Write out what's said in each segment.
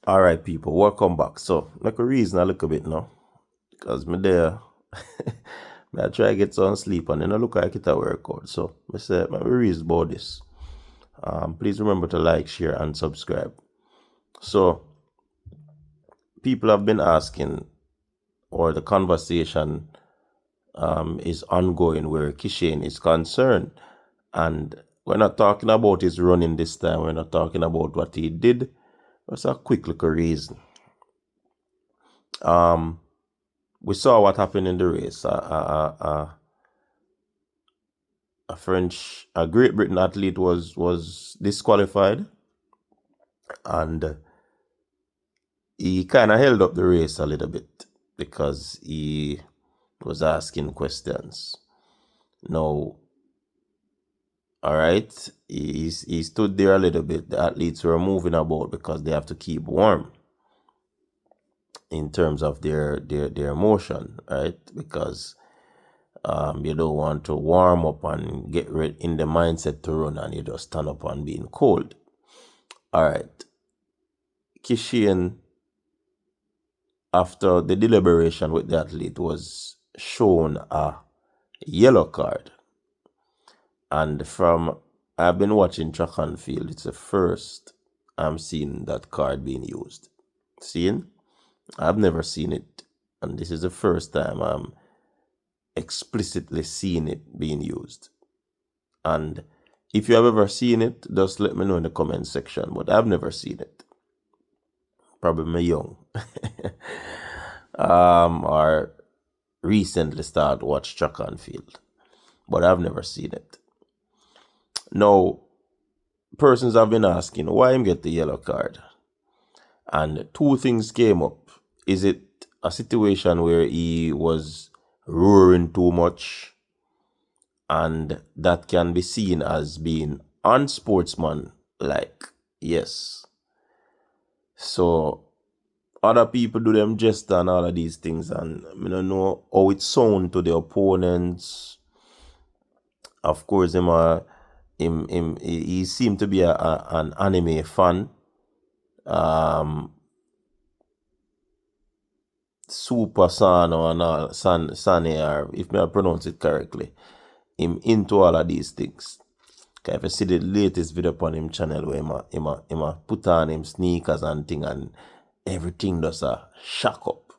All right, people, welcome back. So, like a reason a little bit now, because me there, me I try to get some sleep and then I look like it a workout. So, me say, me reason about this. Please remember to like, share, and subscribe. So, people have been asking, or the conversation is ongoing where Kishane is concerned. And we're not talking about his running this time. We're not talking about what he did. It's a quick little reason. We saw what happened in the race. A Great Britain athlete was disqualified, and he kind of held up the race a little bit because he was asking questions. Now, all right, he stood there a little bit. The athletes were moving about because they have to keep warm in terms of their motion, right? Because you don't want to warm up and get in the mindset to run and you just stand up and being cold. All right. Kishane, after the deliberation with the athlete, was shown a yellow card. And I've been watching track and field, it's the first I'm seeing that card being used. Seeing? I've never seen it. And this is the first time I'm explicitly seeing it being used. And if you have ever seen it, just let me know in the comment section. But I've never seen it. Probably me young. Or recently started watch track and field. But I've never seen it. Now, persons have been asking why him get the yellow card. And two things came up. Is it a situation where he was roaring too much? And that can be seen as being unsportsmanlike. Yes. So other people do them jest and all of these things, and I don't know how it sound to the opponents. Of course, he seemed to be an anime fan. Super Sano and all Sane, or if I pronounce it correctly, him into all of these things. If you see the latest video upon him channel where him put on him sneakers and thing and everything does a shock up.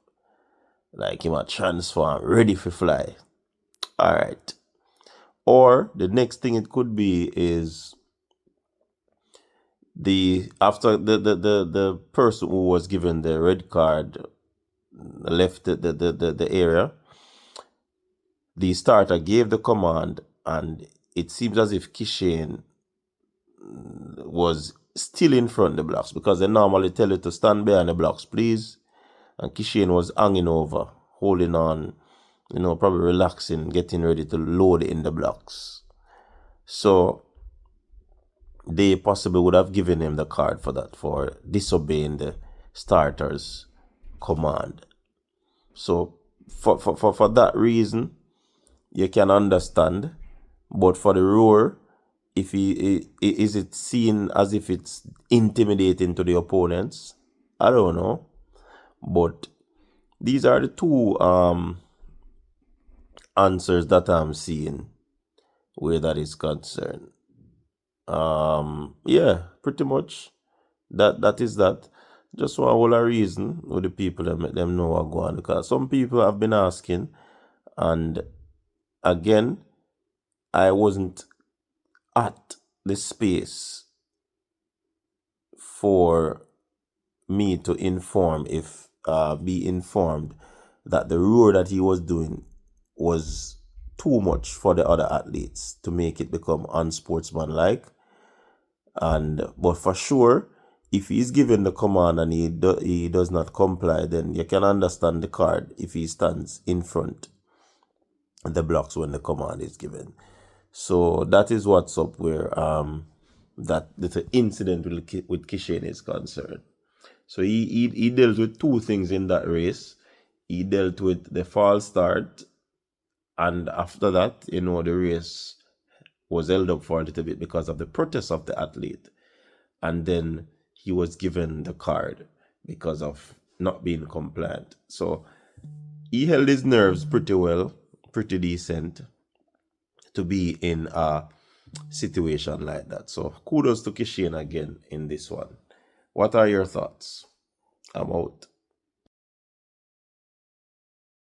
Like him a transform, ready for fly. Alright. Or the next thing it could be is after the person who was given the red card left the area, the starter gave the command, and it seems as if Kishane was still in front of the blocks, because they normally tell you to stand behind the blocks, please. And Kishane was hanging over, holding on, probably relaxing, getting ready to load in the blocks. So they possibly would have given him the card for that, for disobeying the starter's command. So for that reason, you can understand. But for the roar, is it seen as if it's intimidating to the opponents? I don't know. But these are the two answers that I'm seeing where that is concerned. Yeah, pretty much. That is that. Just one whole reason with the people that make them know what go on, because some people have been asking, and again, I wasn't at the space for me to be informed that the roar that he was doing was too much for the other athletes to make it become unsportsmanlike. But for sure, if he's given the command and he does not comply, then you can understand the card if he stands in front of the blocks when the command is given. So that is what's up where that the incident with Kishane is concerned. So he dealt with two things in that race. He dealt with the false start, and after that, the race was held up for a little bit because of the protest of the athlete. And then he was given the card because of not being compliant. So he held his nerves pretty well, pretty decent to be in a situation like that. So kudos to Kishane again in this one. What are your thoughts? I'm out.